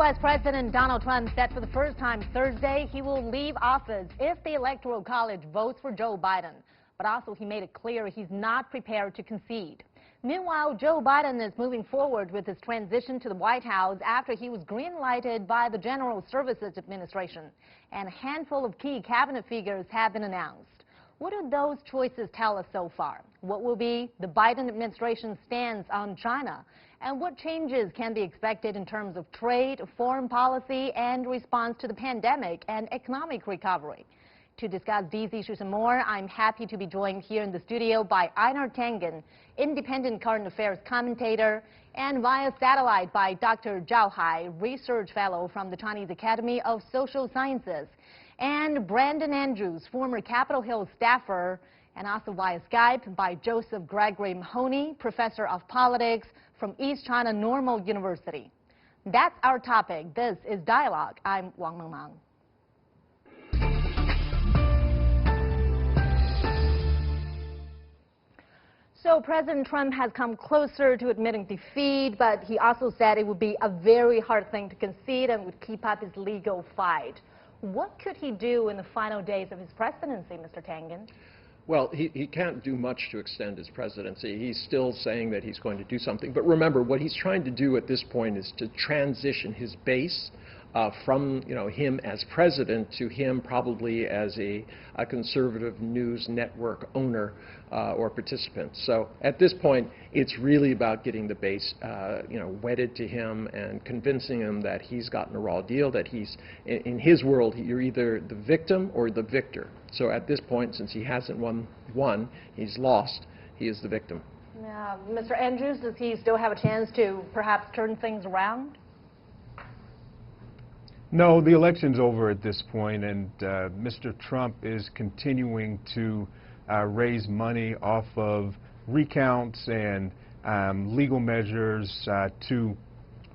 U.S. President Donald Trump said for the first time Thursday he will leave office if the Electoral College votes for Joe Biden. But also he made it clear he's not prepared to concede. Meanwhile, Joe Biden is moving forward with his transition to the White House after he was green-lighted by the General Services Administration. And a handful of key cabinet figures have been announced. What do those choices tell us so far? What will be the Biden administration's stance on China? And what changes can be expected in terms of trade, foreign policy, and response to the pandemic and economic recovery? To discuss these issues and more, I'm happy to be joined here in the studio by Einar Tangen, independent current affairs commentator, and via satellite by Dr. Zhao Hai, research fellow from the Chinese Academy of Social Sciences, and Brandon Andrews, former Capitol Hill staffer, and also via Skype by Joseph Gregory Mahoney, professor of politics from East China Normal University. That's our topic. This is Dialogue. I'm Wang Mengmang. So President Trump has come closer to admitting defeat, but he also said it would be a very hard thing to concede and would keep up his legal fight. What could he do in the final days of his presidency, Mr. Tangen? Well, he can't do much to extend his presidency. He's still saying that he's going to do something. But remember, what he's trying to do at this point is to transition his base from him as president to him probably as a conservative news network owner or participant. So at this point, it's really about getting the base wedded to him and convincing him that he's gotten a raw deal, that he's, in his world, you're either the victim or the victor. So at this point, since he hasn't won, he's lost, he is the victim. Now, Mr. Andrews, does he still have a chance to perhaps turn things around? No, the election's over at this point, and Mr. Trump is continuing to raise money off of recounts and legal measures to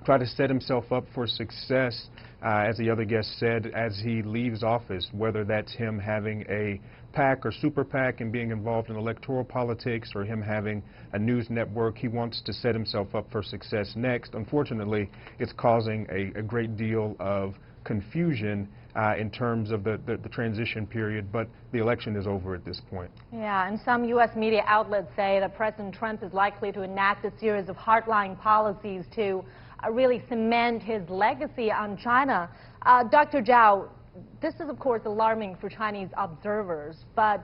try to set himself up for success, as the other guest said, as he leaves office, whether that's him having a PAC or super PAC and being involved in electoral politics or him having a news network. He wants to set himself up for success next. Unfortunately, it's causing a great deal of confusion in terms of the transition period, but the election is over at this point. Yeah, and some U.S. media outlets say that President Trump is likely to enact a series of hardline policies to really cement his legacy on China. Dr. Zhao, this is, of course, alarming for Chinese observers, but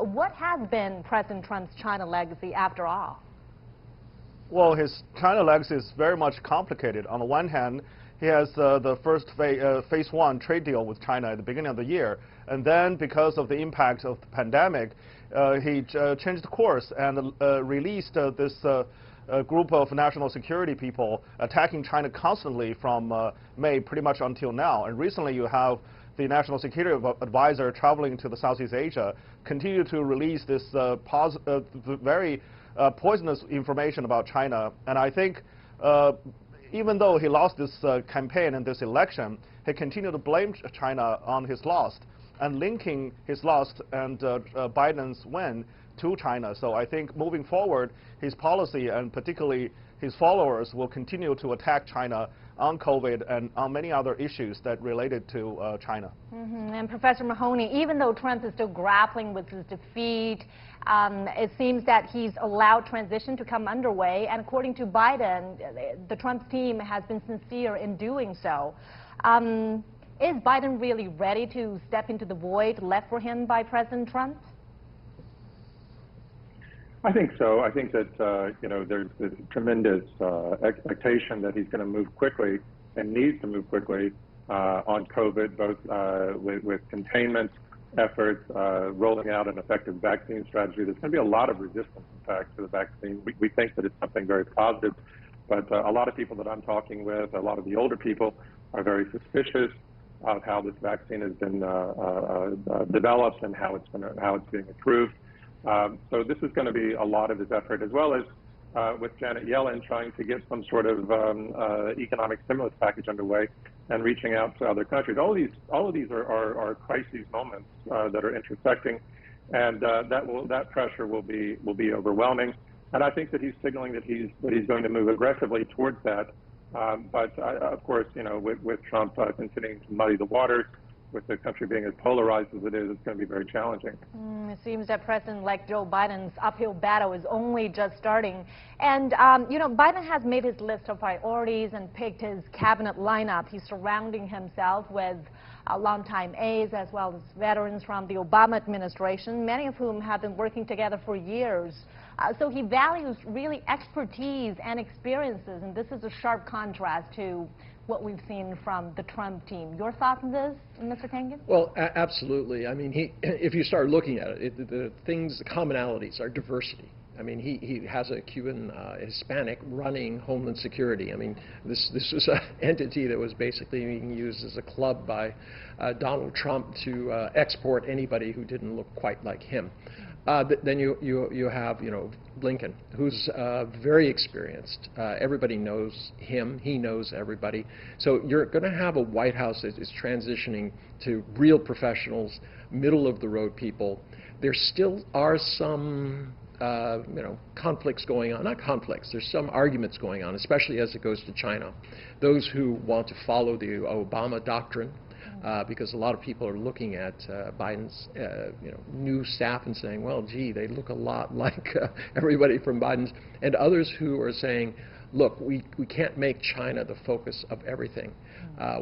what has been President Trump's China legacy after all? Well, his China legacy is very much complicated. On the one hand, he has the first phase one trade deal with China at the beginning of the year, and then because of the impact of the pandemic, he changed course and released this group of national security people attacking China constantly from May pretty much until now. And recently you have the National Security Advisor traveling to the Southeast Asia continue to release this very poisonous information about China. And I think even though he lost this campaign and this election, he continued to blame China on his loss and linking his loss and Biden's win to China. So I think moving forward, his policy and particularly his followers will continue to attack China on COVID and on many other issues that related to China. And Professor Mahoney, even though Trump is still grappling with his defeat, it seems that he's allowed transition to come underway, and according to Biden, the Trump team has been sincere in doing so. Is Biden really ready to step into the void left for him by President Trump? I think so. I think that there's this tremendous expectation that he's going to move quickly and needs to move quickly on COVID, both with containment efforts, rolling out an effective vaccine strategy. There's going to be a lot of resistance, in fact, to the vaccine. We think that it's something very positive, but a lot of people that I'm talking with, a lot of the older people, are very suspicious of how this vaccine has been developed and how it's being approved. So this is going to be a lot of his effort, as well as with Janet Yellen trying to get some sort of economic stimulus package underway and reaching out to other countries. All of these are crises moments that are intersecting, and that pressure will be overwhelming. And I think that he's signaling that he's going to move aggressively towards that But of course, with Trump continuing to muddy the waters, with the country being as polarized as it is, it's going to be very challenging. It seems that President-elect Joe Biden's uphill battle is only just starting. And, Biden has made his list of priorities and picked his cabinet lineup. He's surrounding himself with longtime aides as well as veterans from the Obama administration, many of whom have been working together for years. So he values really expertise and experiences, and this is a sharp contrast to what we've seen from the Trump team. Your thoughts on this, Mr. Kangan? Well, absolutely. I mean, if you start looking at it, the commonalities are diversity. I mean, he has a Cuban Hispanic running Homeland Security. I mean, this was an entity that was basically being used as a club by Donald Trump to export anybody who didn't look quite like him. Then you have, Blinken, who's very experienced. Everybody knows him. He knows everybody. So you're going to have a White House that is transitioning to real professionals, middle-of-the-road people. There still are some conflicts going on. Not conflicts. There's some arguments going on, especially as it goes to China. Those who want to follow the Obama doctrine, because a lot of people are looking at Biden's new staff and saying, well, gee, they look a lot like everybody from Biden's, and others who are saying, look, we can't make China the focus of everything.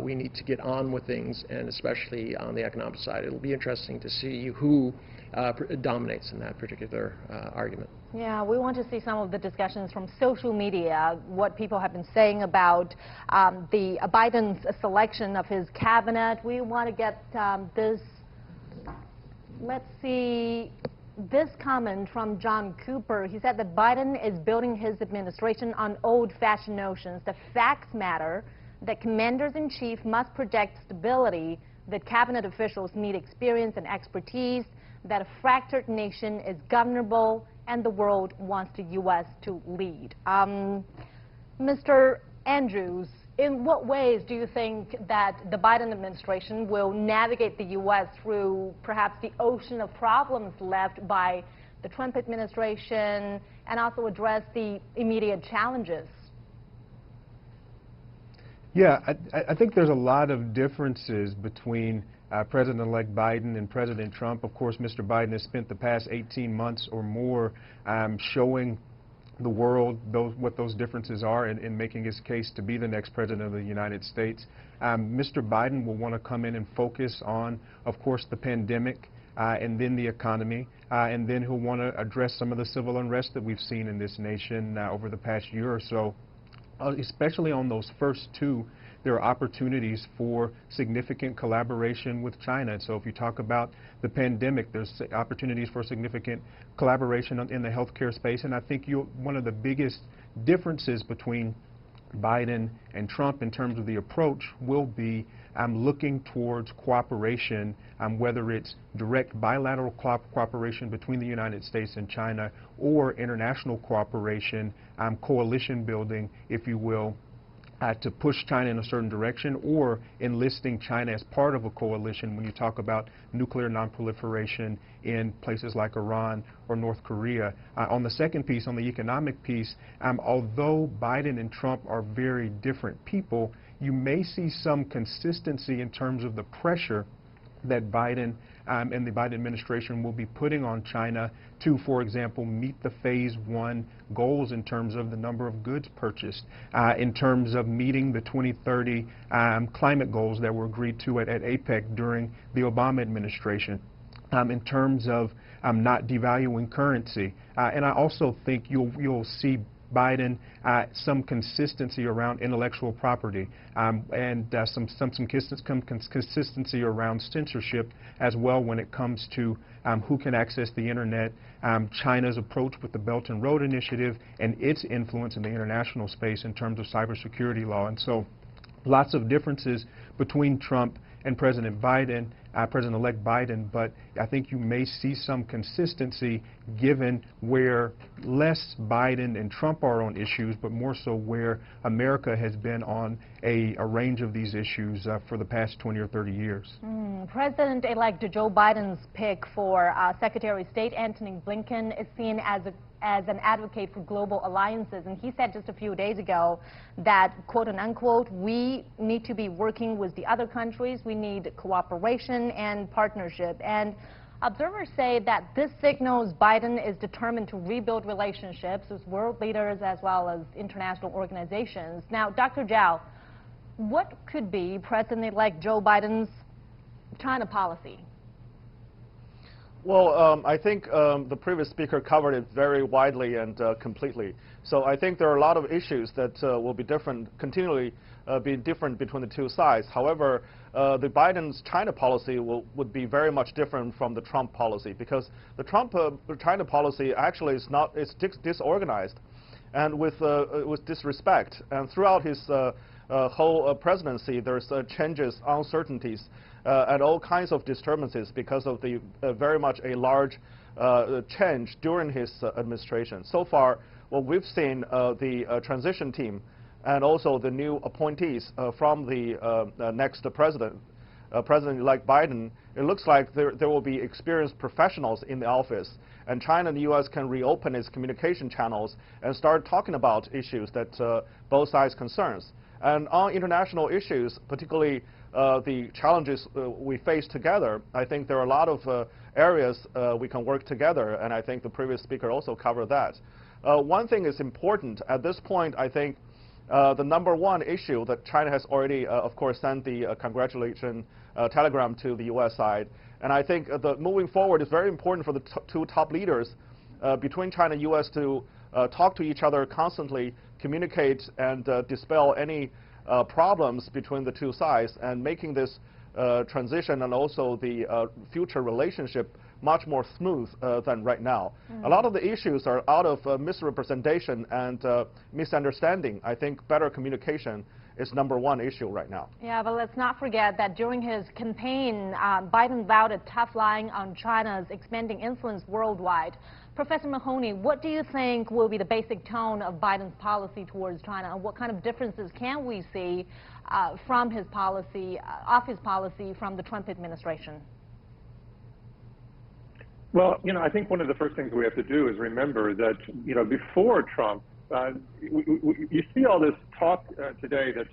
We need to get on with things, and especially on the economic side. It'll be interesting to see who dominates in that particular argument. Yeah, we want to see some of the discussions from social media, what people have been saying about the Biden's selection of his cabinet. We want to get this, let's see, this comment from John Cooper. He said that Biden is building his administration on old-fashioned notions. The facts matter, that commanders-in-chief must project stability, that cabinet officials need experience and expertise, that a fractured nation is governable, and the world wants the U.S. to lead. Mr. Andrews, in what ways do you think that the Biden administration will navigate the U.S. through perhaps the ocean of problems left by the Trump administration and also address the immediate challenges? Yeah, I think there's a lot of differences between President-elect Biden and President Trump. Of course, Mr. Biden has spent the past 18 months or more showing the world what those differences are and making his case to be the next president of the United States. Mr. Biden will want to come in and focus on, of course, the pandemic and then the economy, and then he'll want to address some of the civil unrest that we've seen in this nation over the past year or so. Especially on those first two, there are opportunities for significant collaboration with China. And so if you talk about the pandemic, there's opportunities for significant collaboration in the healthcare space. And I think one of the biggest differences between Biden and Trump in terms of the approach will be looking towards cooperation, whether it's direct bilateral cooperation between the United States and China or international cooperation, coalition building, if you will, to push China in a certain direction, or enlisting China as part of a coalition when you talk about nuclear nonproliferation in places like Iran or North Korea. On the second piece, on the economic piece, although Biden and Trump are very different people, you may see some consistency in terms of the pressure that Biden and the Biden administration will be putting on China to, for example, meet the Phase 1 goals in terms of the number of goods purchased, in terms of meeting the 2030 climate goals that were agreed to at APEC during the Obama administration, in terms of not devaluing currency. And I also think you'll see Biden some consistency around intellectual property and some consistency around censorship as well when it comes to who can access the internet, China's approach with the Belt and Road Initiative and its influence in the international space in terms of cybersecurity law. And so lots of differences between Trump and President Biden, President-elect Biden, but I think you may see some consistency given where less Biden and Trump are on issues, but more so where America has been on a range of these issues for the past 20 or 30 years. President-elect Joe Biden's pick for Secretary of State Antony Blinken is seen as an advocate for global alliances, and he said just a few days ago that, quote and unquote, we need to be working with the other countries, we need cooperation and partnership. And observers say that this signals Biden is determined to rebuild relationships with world leaders as well as international organizations. Now, Dr. Zhao, what could be President-elect Joe Biden's China policy? Well, I think the previous speaker covered it very widely and completely. So I think there are a lot of issues that will be different, continually be different between the two sides. However, the Biden's China policy would be very much different from the Trump policy, because the Trump China policy actually is not, it's disorganized and with disrespect. And throughout his whole presidency, there's changes, uncertainties, and all kinds of disturbances because of the very much a large change during his administration. So far, what we've seen, the transition team and also the new appointees from the next President-elect Biden, it looks like there will be experienced professionals in the office, and China and the U.S. can reopen its communication channels and start talking about issues that both sides concerns. And on international issues, particularly the challenges we face together, I think there are a lot of areas we can work together, and I think the previous speaker also covered that. One thing is important. At this point, I think the number one issue that China has already, of course, sent the congratulation telegram to the U.S. side, and I think moving forward is very important for the two top leaders between China and U.S. to talk to each other constantly, communicate, and dispel any problems between the two sides, and making this transition and also the future relationship much more smooth than right now. A lot of the issues are out of misrepresentation and misunderstanding. I think better communication is number one issue right now. Yeah, but let's not forget that during his campaign, Biden vowed a tough line on China's expanding influence worldwide. Professor Mahoney, what do you think will be the basic tone of Biden's policy towards China, and what kind of differences can we see from his policy, from the Trump administration? Well, I think one of the first things we have to do is remember that, before Trump, you see all this talk today that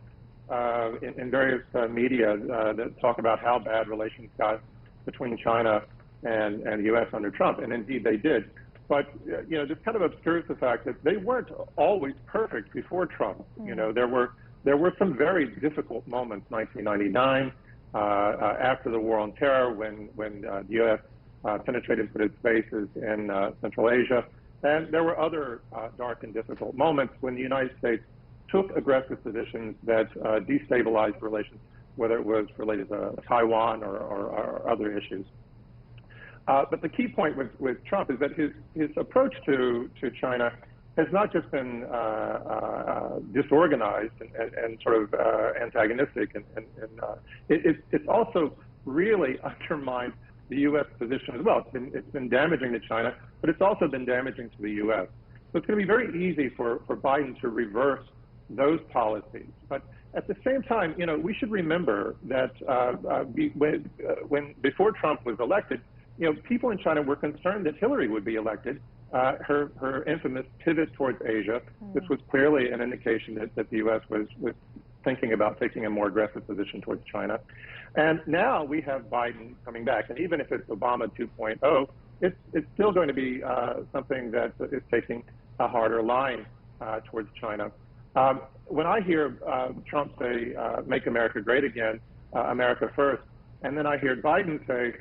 in various media that talk about how bad relations got between China and the U.S. under Trump, and indeed they did. But, this kind of obscures the fact that they weren't always perfect before Trump. There were some very difficult moments, 1999, after the War on Terror, when the U.S. penetrated put its bases in Central Asia. And there were other dark and difficult moments when the United States took aggressive positions that destabilized relations, whether it was related to Taiwan or other issues. But the key point with Trump is that his approach to China has not just been disorganized and sort of antagonistic, and it's also really undermined the U.S. position as well. It's been damaging to China, but it's also been damaging to the U.S. So it's going to be very easy for Biden to reverse those policies. But at the same time, we should remember that before Trump was elected, people in China were concerned that Hillary would be elected. Her infamous pivot towards Asia, this was clearly an indication that the U.S. was thinking about taking a more aggressive position towards China. And now we have Biden coming back. And even if it's Obama 2.0, it's still going to be something that is taking a harder line towards China. When I hear Trump say, make America great again, America first, and then I hear Biden say,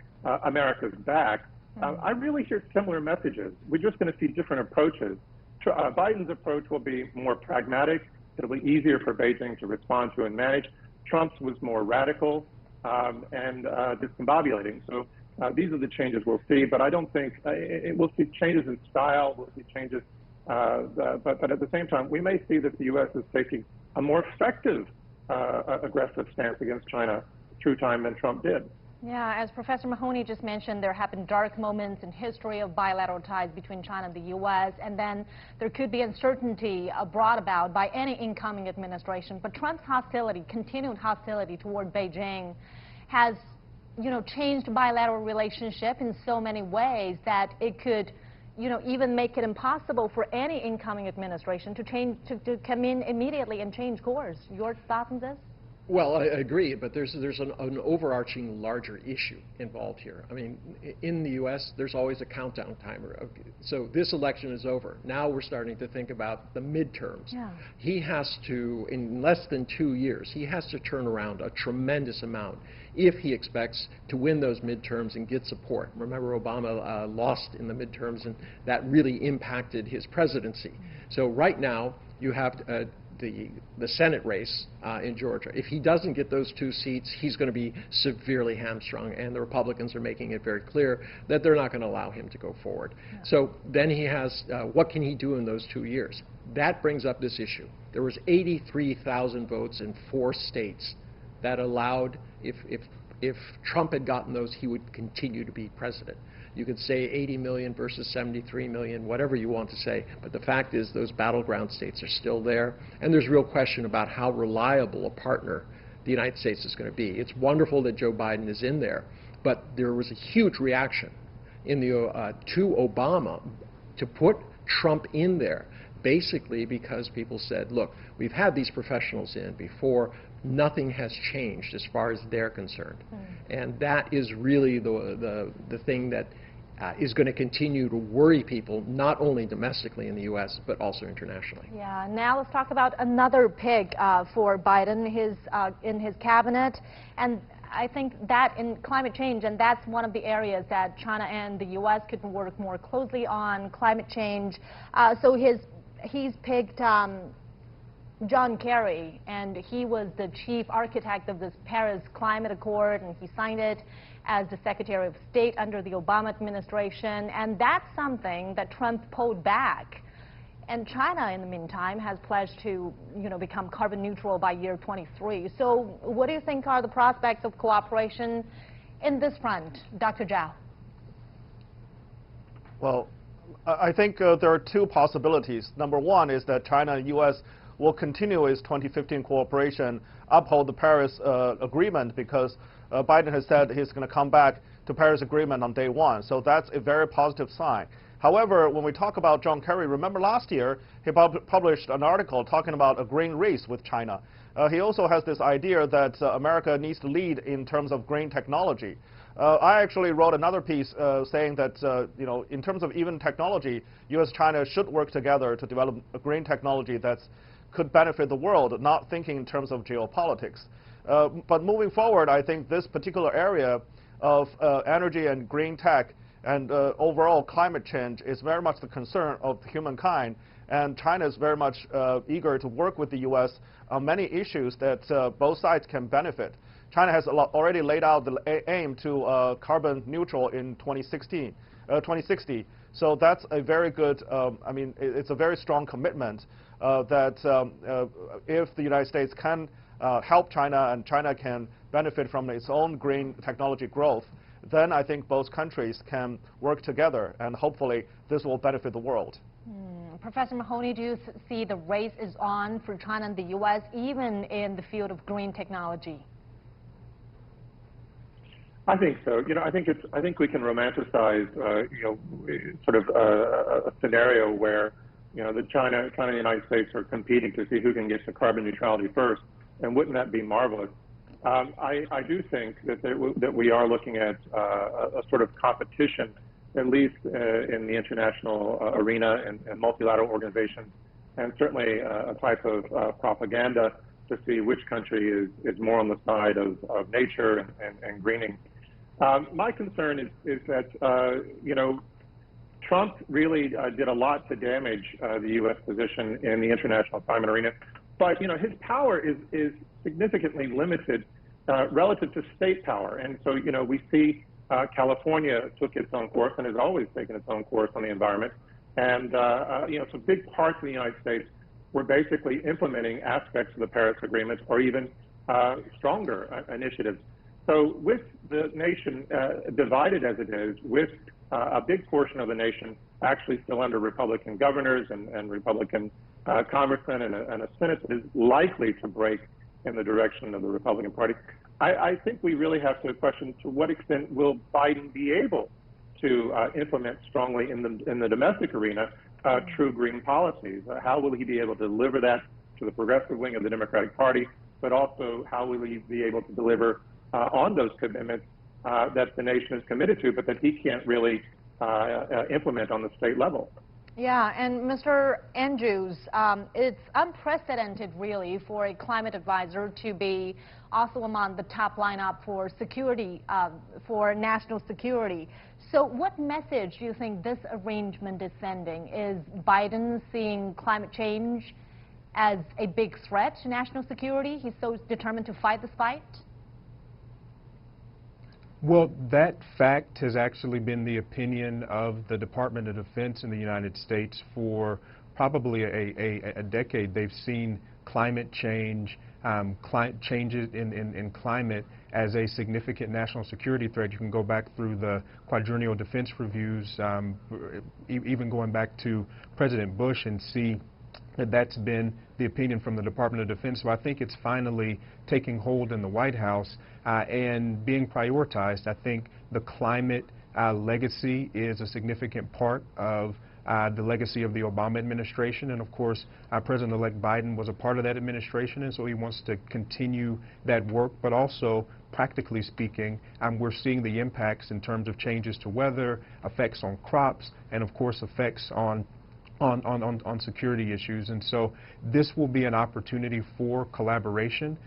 America's back, I really hear similar messages. We're just going to see different approaches. Biden's approach will be more pragmatic. It'll be easier for Beijing to respond to and manage. Trump's was more radical and discombobulating. So these are the changes we'll see, but I don't think we'll see changes in style, we'll see changes, but at the same time, we may see that the U.S. is taking a more effective aggressive stance against China through time than Trump did. Yeah, as Professor Mahoney just mentioned, there have been dark moments in history of bilateral ties between China and the U.S., and then there could be uncertainty brought about by any incoming administration. But Trump's hostility, continued hostility toward Beijing, has changed bilateral relationship in so many ways that it could, even make it impossible for any incoming administration to come in immediately and change course. Your thoughts on this? Well, I agree, but there's an overarching larger issue involved here. I mean, in the U.S., there's always a countdown timer. So this election is over. Now we're starting to think about the midterms. Yeah. He has to, in less than 2 years, he has to turn around a tremendous amount if he expects to win those midterms and get support. Remember, Obama lost in the midterms, and that really impacted his presidency. So right now, you have the Senate race in Georgia. If he doesn't get those 2 seats, he's going to be severely hamstrung, and the Republicans are making it very clear that they're not going to allow him to go forward. Yeah. So then he has, what can he do in those 2 years? That brings up this issue. There was 83,000 votes in 4 states that allowed, if Trump had gotten those, he would continue to be president. You could say 80 million versus 73 million, whatever you want to say, but the fact is those battleground states are still there, and there's real question about how reliable a partner the United States is going to be. It's wonderful that Joe Biden is in there, but there was a huge reaction in to Obama to put Trump in there, basically because people said, look, we've had these professionals in before, nothing has changed as far as they're concerned. And that is really the thing that is going to continue to worry people, not only domestically in the U.S., but also internationally. Yeah, now let's talk about another pig for Biden in his cabinet. And I think that in climate change, and that's one of the areas that China and the U.S. could work more closely on, climate change. So he's picked John Kerry, and he was the chief architect of this Paris Climate Accord, and he signed it as the Secretary of State under the Obama administration, and that's something that Trump pulled back. And China, in the meantime, has pledged to, become carbon neutral by year 23. So what do you think are the prospects of cooperation in this front, Dr. Zhao? Well, I think there are 2 possibilities. Number one is that China and U.S. will continue its 2015 cooperation, uphold the Paris Agreement, because Biden has said he's going to come back to Paris Agreement on day 1. So that's a very positive sign. However, when we talk about John Kerry, remember last year he published an article talking about a green race with China. He also has this idea that America needs to lead in terms of green technology. I actually wrote another piece saying that, in terms of even technology, U.S. China should work together to develop a green technology that could benefit the world, not thinking in terms of geopolitics. But moving forward, I think this particular area of energy and green tech and overall climate change is very much the concern of humankind, and China is very much eager to work with the U.S. on many issues that both sides can benefit. China has already laid out the aim to carbon neutral in 2060. So that's a very good, it's a very strong commitment that if the United States can help China and China can benefit from its own green technology growth, then I think both countries can work together, and hopefully this will benefit the world. Professor Mahoney, do you see the race is on for China and the U.S., even in the field of green technology? I think so. I think we can romanticize, sort of a scenario where, the China and the United States are competing to see who can get to carbon neutrality first, and wouldn't that be marvelous? I do think that we are looking at a sort of competition, at least in the international arena and multilateral organizations, and certainly a type of propaganda to see which country is more on the side of nature and greening. My concern is that, Trump really did a lot to damage the U.S. position in the international climate arena, but, his power is significantly limited relative to state power. And so, we see California took its own course and has always taken its own course on the environment. And, so big parts of the United States were basically implementing aspects of the Paris Agreement or even stronger initiatives. So with the nation divided as it is, with a big portion of the nation actually still under Republican governors and Republican congressmen and a Senate that is likely to break in the direction of the Republican Party, I think we really have to question to what extent will Biden be able to implement strongly in the domestic arena true green policies. How will he be able to deliver that to the progressive wing of the Democratic Party, but also how will he be able to deliver on those commitments that the nation is committed to, but that he can't really implement on the state level. Yeah, and Mr. Andrews, it's unprecedented, really, for a climate advisor to be also among the top lineup for security, for national security. So what message do you think this arrangement is sending? Is Biden seeing climate change as a big threat to national security? He's so determined to fight this fight? Well, that fact has actually been the opinion of the Department of Defense in the United States for probably a decade. They've seen climate change, changes in climate as a significant national security threat. You can go back through the quadrennial defense reviews, even going back to President Bush, and see that that's been the opinion from the Department of Defense. So I think it's finally taking hold in the White House and being prioritized. I think the climate legacy is a significant part of the legacy of the Obama administration, and of course President-elect Biden was a part of that administration, and so he wants to continue that work. But also, practically speaking, we're seeing the impacts in terms of changes to weather, effects on crops, and of course effects on security issues. And so this will be an opportunity for collaboration,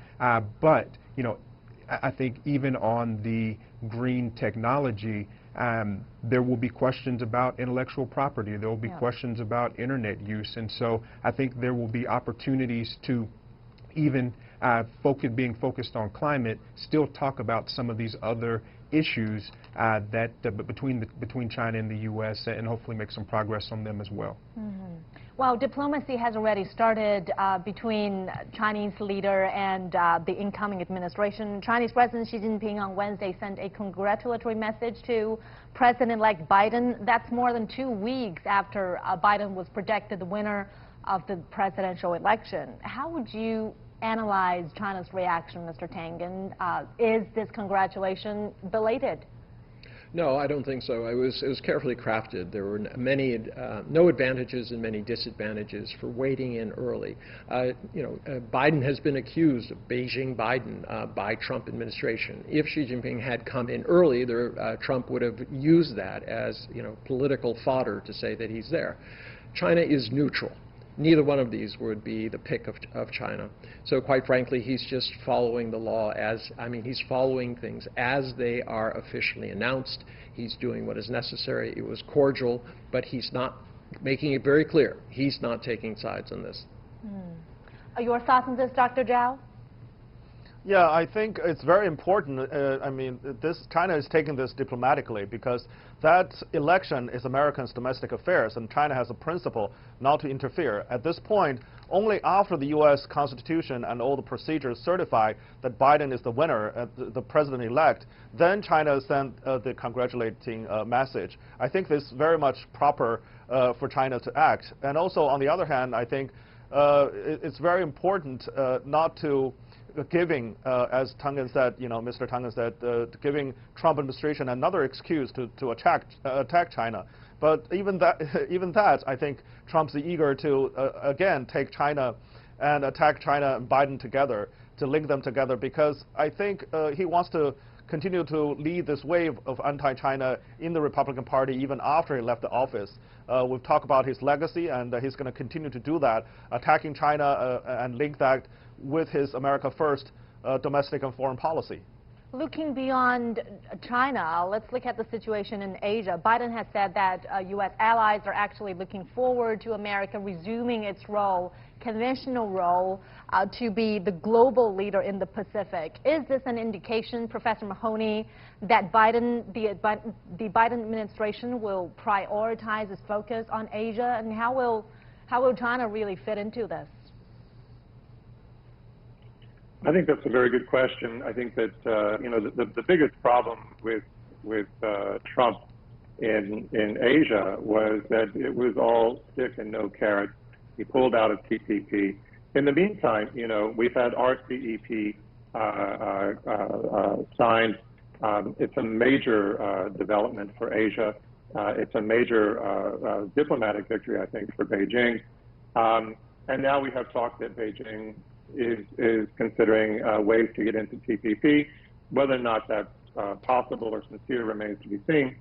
but you know, I think even on the green technology, there will be questions about intellectual property. There will be questions about internet use, and so I think there will be opportunities to even being focused on climate, still talk about some of these other issues that between China and the U.S. and hopefully make some progress on them as well. Mm-hmm. Well, diplomacy has already started between Chinese leader and the incoming administration. Chinese President Xi Jinping on Wednesday sent a congratulatory message to President-elect Biden. That's more than 2 weeks after Biden was projected the winner of the presidential election. How would you analyze China's reaction, Mr. Tangen? Is this congratulation belated? No, I don't think so. It was carefully crafted. There were no advantages and many disadvantages for waiting in early. Biden has been accused of Beijing Biden by Trump administration. If Xi Jinping had come in early, Trump would have used that as political fodder to say that he's there. China is neutral. Neither one of these would be the pick of China. So quite frankly, he's just following the law he's following things as they are officially announced. He's doing what is necessary. It was cordial, but he's not making it very clear. He's not taking sides on this. Are your thoughts on this, Dr. Zhao? Yeah, I think it's very important. China is taking this diplomatically because that election is Americans' domestic affairs, and China has a principle not to interfere. At this point, only after the U.S. Constitution and all the procedures certify that Biden is the winner, the president-elect, then China sent the congratulating message. I think this is very much proper for China to act. And also, on the other hand, I think it's very important not to giving, as Tangen said, Mr. Tangen said, giving Trump administration another excuse to attack China. But even that, I think Trump's eager to again take China and attack China and Biden together, to link them together, because I think he wants to continue to lead this wave of anti-China in the Republican Party even after he left the office. We've talked about his legacy, and he's going to continue to do that, attacking China and link that with his America First domestic and foreign policy. Looking beyond China, let's look at the situation in Asia. Biden has said that U.S. allies are actually looking forward to America resuming its conventional role, to be the global leader in the Pacific. Is this an indication, Professor Mahoney, that the Biden administration will prioritize its focus on Asia, and how will China really fit into this? I think that's a very good question. I think that the biggest problem with Trump in Asia was that it was all stick and no carrot. He pulled out of TPP. In the meantime, we've had RCEP signed. It's a major development for Asia. It's a major diplomatic victory, I think, for Beijing. And now we have talk that Beijing is considering ways to get into TPP. Whether or not that's possible or sincere remains to be seen.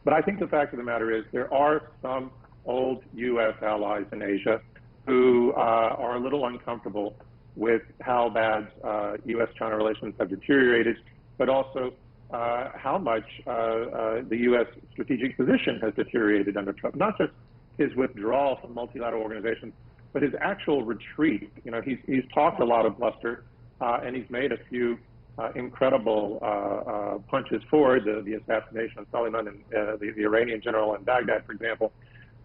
But I think the fact of the matter is there are some old U.S. allies in Asia who are a little uncomfortable with how bad U.S. China relations have deteriorated, but also how much the U.S. strategic position has deteriorated under Trump. Not just his withdrawal from multilateral organizations, but his actual retreat. You know, he's talked a lot of bluster, and he's made a few incredible punches forward, the assassination of Soleimani and the Iranian general in Baghdad, for example.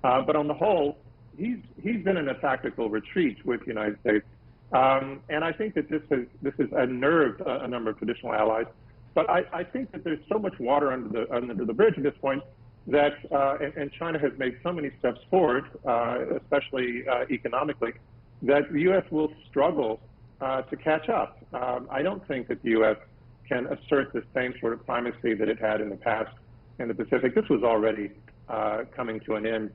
But on the whole, he's been in a tactical retreat with the United States. And I think that this has unnerved a number of traditional allies. But I think that there's so much water under the bridge at this point that, and China has made so many steps forward, especially economically, that the U.S. will struggle to catch up. I don't think that the U.S. can assert the same sort of primacy that it had in the past in the Pacific. This was already coming to an end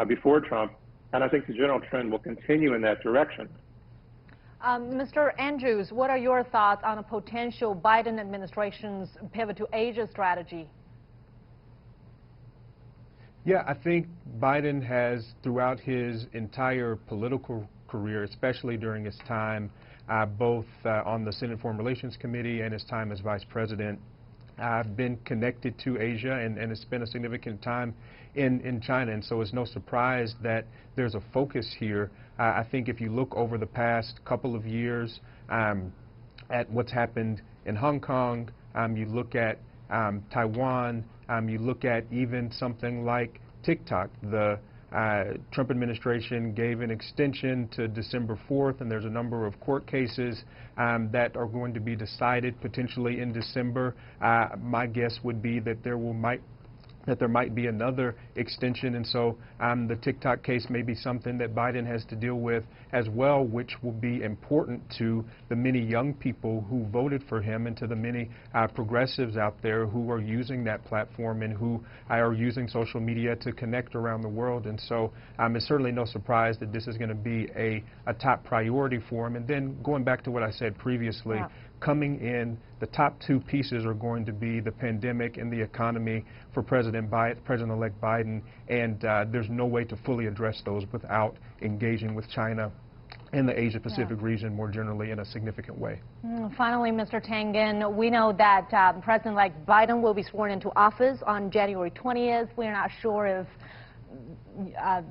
before Trump, and I think the general trend will continue in that direction. Mr. Andrews, what are your thoughts on a potential Biden administration's pivot to Asia strategy? Yeah, I think Biden has, throughout his entire political career, especially during his time both on the Senate Foreign Relations Committee and his time as Vice President, been connected to Asia and has spent a significant time in China. And so it's no surprise that there's a focus here. I think if you look over the past couple of years at what's happened in Hong Kong, you look at Taiwan, you look at even something like TikTok. The Trump administration gave an extension to December 4th, and there's a number of court cases that are going to be decided potentially in December. My guess would be that there might be another extension, and so the TikTok case may be something that Biden has to deal with as well, which will be important to the many young people who voted for him and to the many progressives out there who are using that platform and who are using social media to connect around the world. And so it's certainly no surprise that this is going to be a top priority for him. And then going back to what I said previously, coming in, the top two pieces are going to be the pandemic and the economy for President-elect Biden, and there's no way to fully address those without engaging with China and the Asia-Pacific region more generally in a significant way. Finally, Mr. Tengen, we know that President-elect Biden will be sworn into office on January 20th. We're not sure if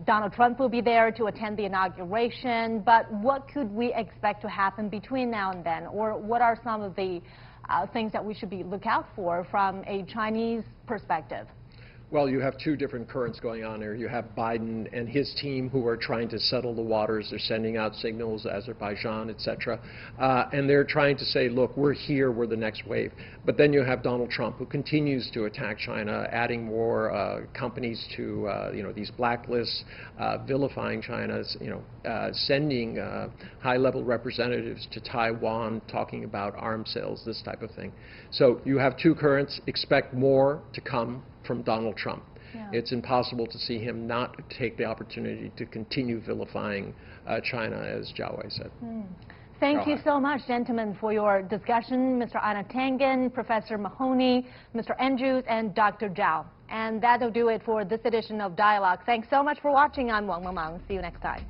Donald Trump will be there to attend the inauguration, but what could we expect to happen between now and then? Or what are some of the things that we should look out for from a Chinese perspective? Well, you have two different currents going on here. You have Biden and his team who are trying to settle the waters. They're sending out signals, Azerbaijan, etc. And they're trying to say, look, we're here, we're the next wave. But then you have Donald Trump, who continues to attack China, adding more companies to these blacklists, vilifying China, sending high-level representatives to Taiwan, talking about arms sales, this type of thing. So you have two currents. Expect more to come from Donald Trump. It's impossible to see him not take the opportunity to continue vilifying China, as Zhao Wei said. Thank you so much, gentlemen, for your discussion. Mr. Anna Tengen, Professor Mahoney, Mr. Andrews, and Dr. Zhao. And that'll do it for this edition of Dialogue. Thanks so much for watching. I'm Wang Mengmang. See you next time.